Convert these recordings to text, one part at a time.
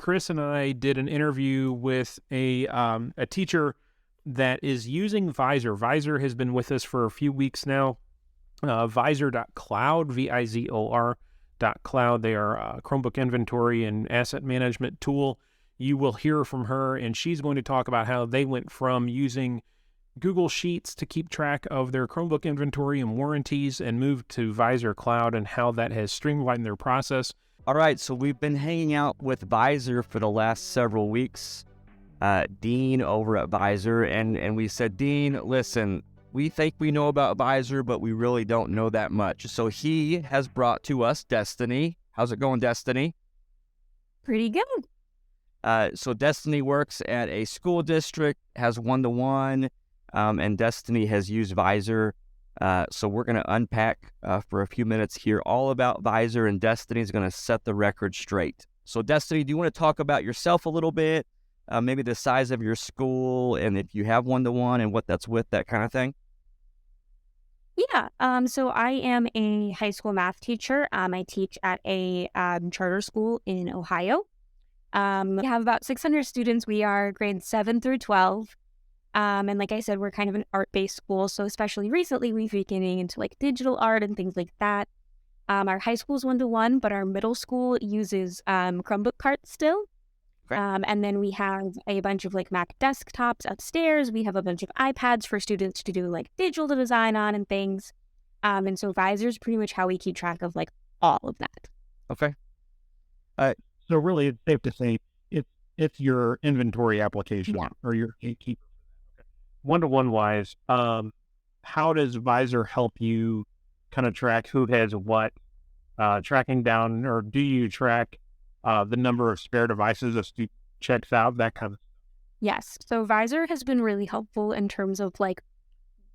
Chris and I did an interview with a teacher that is using VIZOR. VIZOR has been with us for a few weeks now. VIZOR.cloud, VIZOR.cloud. They are a Chromebook inventory and asset management tool. You will hear from her, and she's going to talk about how they went from using Google Sheets to keep track of their Chromebook inventory and warranties and moved to VIZOR Cloud and how that has streamlined their process. All right, so we've been hanging out with VIZOR for the last several weeks. Dean over at VIZOR, and we said, Dean, listen, we think we know about VIZOR, but we really don't know that much. So he has brought to us Destiny. How's it going, Destiny? Pretty good. So Destiny works at a school district, has one-to-one, and Destiny has used VIZOR. So we're going to unpack for a few minutes here all about VIZOR, and Destiny is going to set the record straight. So Destiny, do you want to talk about yourself a little bit? Maybe the size of your school, and if you have one-to-one and what that's with, that kind of thing? Yeah. So I am a high school math teacher. I teach at a charter school in Ohio. We have about 600 students. We are grades 7 through 12. And like I said, we're kind of an art-based school. So especially recently, we've been getting into like digital art and things like that. Our high school is one-to-one, but our middle school uses Chromebook carts still. Okay. And then we have a bunch of like Mac desktops upstairs. We have a bunch of iPads for students to do like digital design on and things. And so VIZOR is pretty much how we keep track of like all of that. Okay. So really, it's safe to say it's your inventory application or your gatekeeper. One-to-one wise, how does VIZOR help you kind of track who has what, tracking down, or do you track the number of spare devices a student checks out, that kind of stuff? Yes. So VIZOR has been really helpful in terms of like,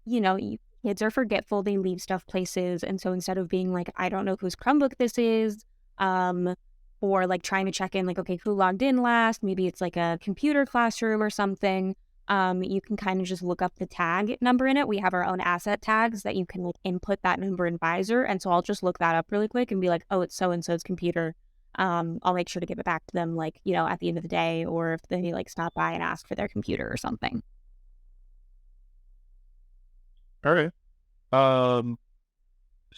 kids are forgetful, they leave stuff places. And so instead of being like, I don't know whose Chromebook this is, or like trying to check in like, okay, who logged in last? Maybe it's like a computer classroom or something. You can kind of just look up the tag number in it. We have our own asset tags that you can like input that number in VIZOR. And so I'll just look that up really quick and be like, oh, it's so-and-so's computer. I'll make sure to give it back to them, like, at the end of the day, or if they like stop by and ask for their computer or something. All right.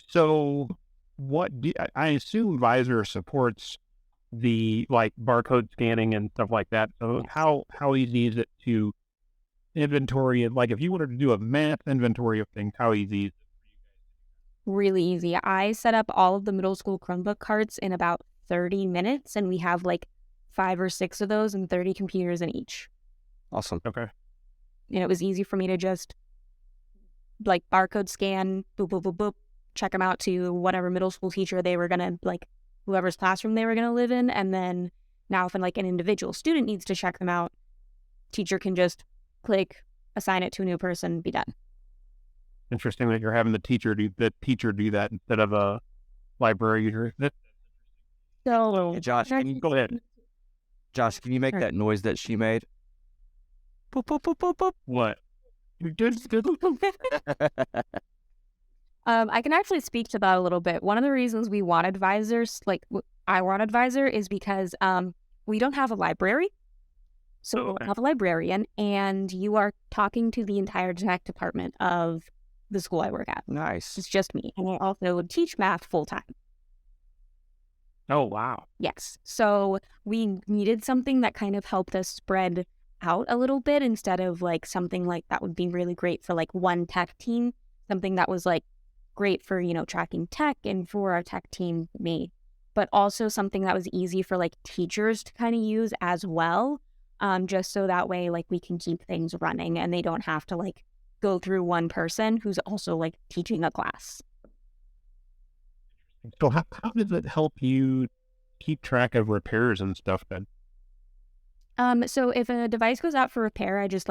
So I assume VIZOR supports the like barcode scanning and stuff like that. So how easy is it to inventory, and like if you wanted to do a math inventory of things, how easy is it? Really easy. I set up all of the middle school Chromebook carts in about 30 minutes, and we have like 5 or 6 of those and 30 computers in each. Awesome. Okay. And it was easy for me to just like barcode scan, boop, boop, boop, boop, check them out to whatever middle school teacher they were going to, like whoever's classroom they were going to live in. And then now if an individual student needs to check them out, teacher can just click, assign it to a new person, be done. Interesting that you're having the teacher do that instead of a library user. So, Hey, Josh, Go ahead. Josh, can you make that noise that she made? Boop, boop, boop, boop, boop. What? I can actually speak to that a little bit. One of the reasons we wanted VIZOR, I wanted VIZOR, is because we don't have a library. So we don't have a librarian, and you are talking to the entire tech department of the school I work at. Nice. It's just me. And I also teach math full time. Oh, wow. Yes. So we needed something that kind of helped us spread out a little bit instead of like something like that would be really great for like one tech team, something that was like great for, tracking tech and for our tech team, me, but also something that was easy for like teachers to kind of use as well. Just so that way, like we can keep things running and they don't have to like go through one person who's also like teaching a class. So how does it help you keep track of repairs and stuff then? So if a device goes out for repair, I just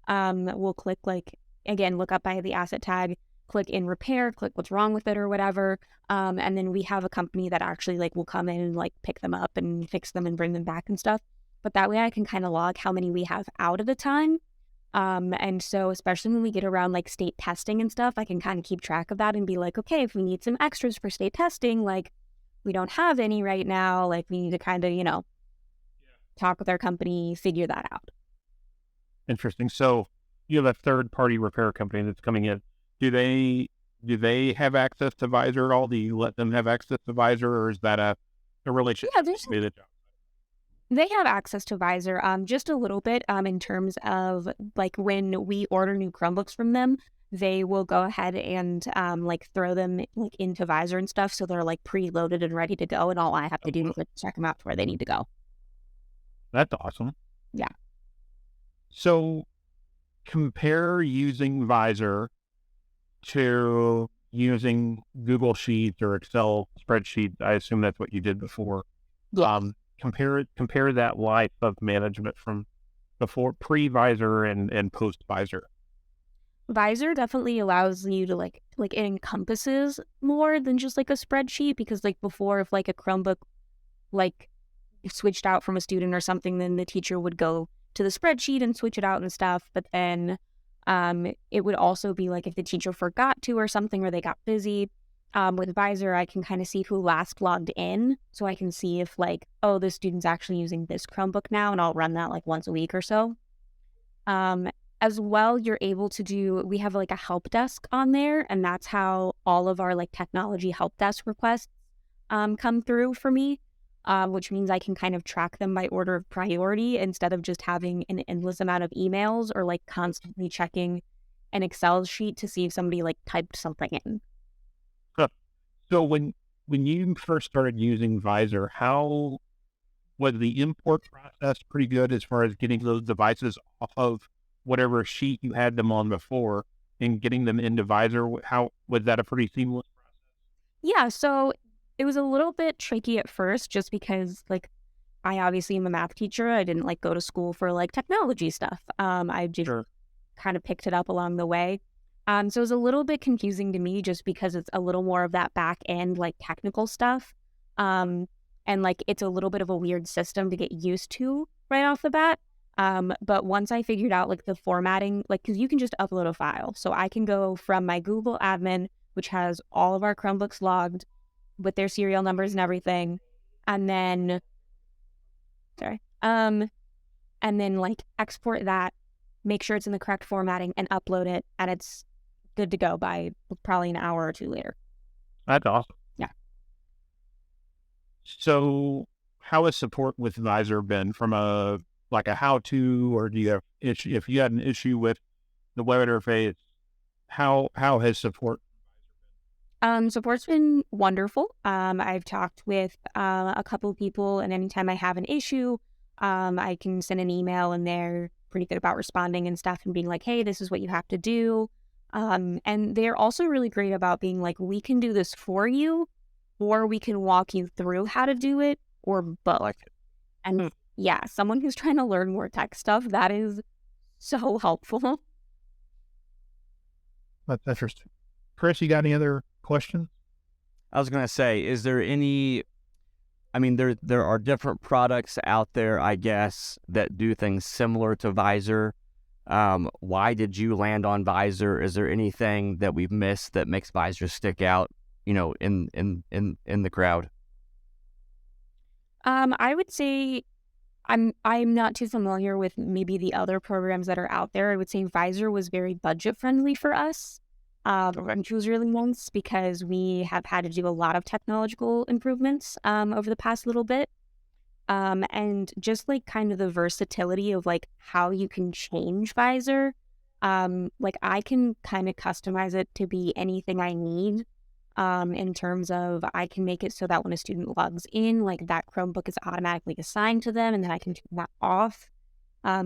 we'll click again, look up by the asset tag, click in repair, click what's wrong with it or whatever. And then we have a company that actually will come in and pick them up and fix them and bring them back and stuff. But that way I can kind of log how many we have out at a time. And so especially when we get around state testing and stuff, I can kind of keep track of that and be like, okay, if we need some extras for state testing, we don't have any right now, we need to kind of, talk with our company, figure that out. Interesting. So you have a third-party repair company that's coming in. Do they have access to VIZOR at all? Do you let them have access to VIZOR, or is that a relationship? Yeah, they have access to VIZOR, just a little bit, in terms of like when we order new Chromebooks from them, they will go ahead and like throw them like into VIZOR and stuff, so they're like preloaded and ready to go, and all I have to do is like check them out to where they need to go. That's awesome. Yeah. So compare using VIZOR to using Google Sheets or Excel spreadsheets. I assume that's what you did before. Yeah. Compare that life of management from before pre-VIZOR and post-VIZOR. VIZOR definitely allows you to like it encompasses more than just like a spreadsheet, because like before, if like a Chromebook like switched out from a student or something, then the teacher would go to the spreadsheet and switch it out and stuff. But then it would also be like if the teacher forgot to or something, or they got busy. With VIZOR, I can kind of see who last logged in, so I can see if like, oh, this student's actually using this Chromebook now, and I'll run that like once a week or so. As well, you're able to we have like a help desk on there, and that's how all of our like technology help desk requests come through for me, which means I can kind of track them by order of priority instead of just having an endless amount of emails or like constantly checking an Excel sheet to see if somebody like typed something in. So when you first started using VIZOR, how was the import process pretty good as far as getting those devices off of whatever sheet you had them on before and getting them into VIZOR? How was that a pretty seamless process? Yeah, so it was a little bit tricky at first just because like I obviously am a math teacher. I didn't like go to school for like technology stuff. I just Sure. kind of picked it up along the way. So it was a little bit confusing to me just because it's a little more of that back end, like technical stuff. And like it's a little bit of a weird system to get used to right off the bat. But once I figured out like the formatting, like, cause you can just upload a file. So I can go from my Google admin, which has all of our Chromebooks logged with their serial numbers and everything. And then, and then like export that, make sure it's in the correct formatting and upload it. And it's good to go by probably an hour or two later. That's awesome. Yeah. So how has support with VIZOR been from a how-to, or do you have issue if you had an issue with the web interface? How has support? Support's been wonderful. I've talked with a couple of people, and anytime I have an issue, I can send an email, and they're pretty good about responding and stuff and being like, hey, this is what you have to do. And they're also really great about being like, we can do this for you, or we can walk you through how to do it, or both. And yeah, someone who's trying to learn more tech stuff, that is so helpful. That's interesting. Chris, you got any other questions? I was going to say, is there any, I mean, there are different products out there, I guess, that do things similar to VIZOR. Why did you land on VIZOR? Is there anything that we've missed that makes VIZOR stick out, you know, in the crowd? I would say I'm not too familiar with maybe the other programs that are out there. I would say VIZOR was very budget friendly for us, which was really nice because we have had to do a lot of technological improvements over the past little bit. And just like kind of the versatility of like how you can change VIZOR. Like I can kind of customize it to be anything I need. In terms of I can make it so that when a student logs in, like that Chromebook is automatically assigned to them, and then I can turn that off.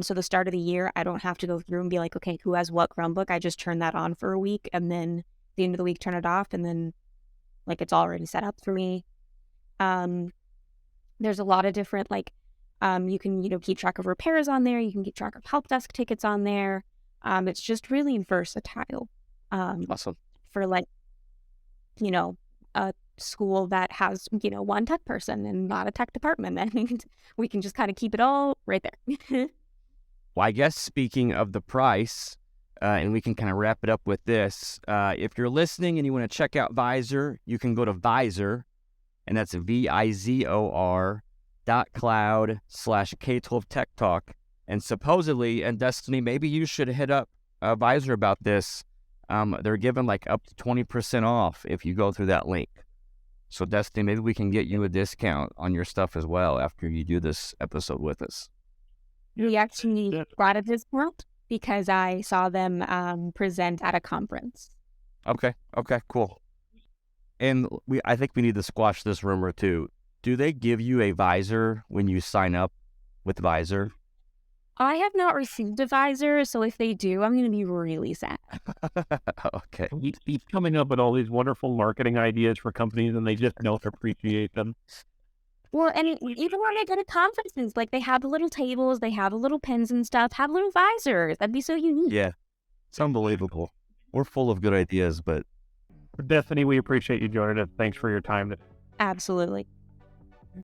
So the start of the year, I don't have to go through and be like, okay, who has what Chromebook? I just turn that on for a week, and then at the end of the week, turn it off, and then like it's already set up for me. There's a lot of different like, you can keep track of repairs on there. You can keep track of help desk tickets on there. It's just really versatile. Awesome. For like, a school that has, one tech person and not a tech department. And we can just kind of keep it all right there. Well, I guess speaking of the price, and we can kind of wrap it up with this. If you're listening and you want to check out VIZOR, you can go to VIZOR, and that's VIZOR, .cloud/K12 Tech Talk. And supposedly, and Destiny, maybe you should hit up VIZOR about this. They're giving like up to 20% off if you go through that link. So Destiny, maybe we can get you a discount on your stuff as well after you do this episode with us. We actually got a discount because I saw them present at a conference. Okay, cool. And I think we need to squash this rumor too. Do they give you a VIZOR when you sign up with VIZOR? I have not received a VIZOR, so if they do, I'm going to be really sad. Okay. He's coming up with all these wonderful marketing ideas for companies, and they just don't appreciate them. Well, and even when I go to conferences, like they have the little tables, they have the little pens and stuff, have little VIZORs. That'd be so unique. Yeah, it's unbelievable. We're full of good ideas, but Destiny, we appreciate you joining us. Thanks for your time. Absolutely.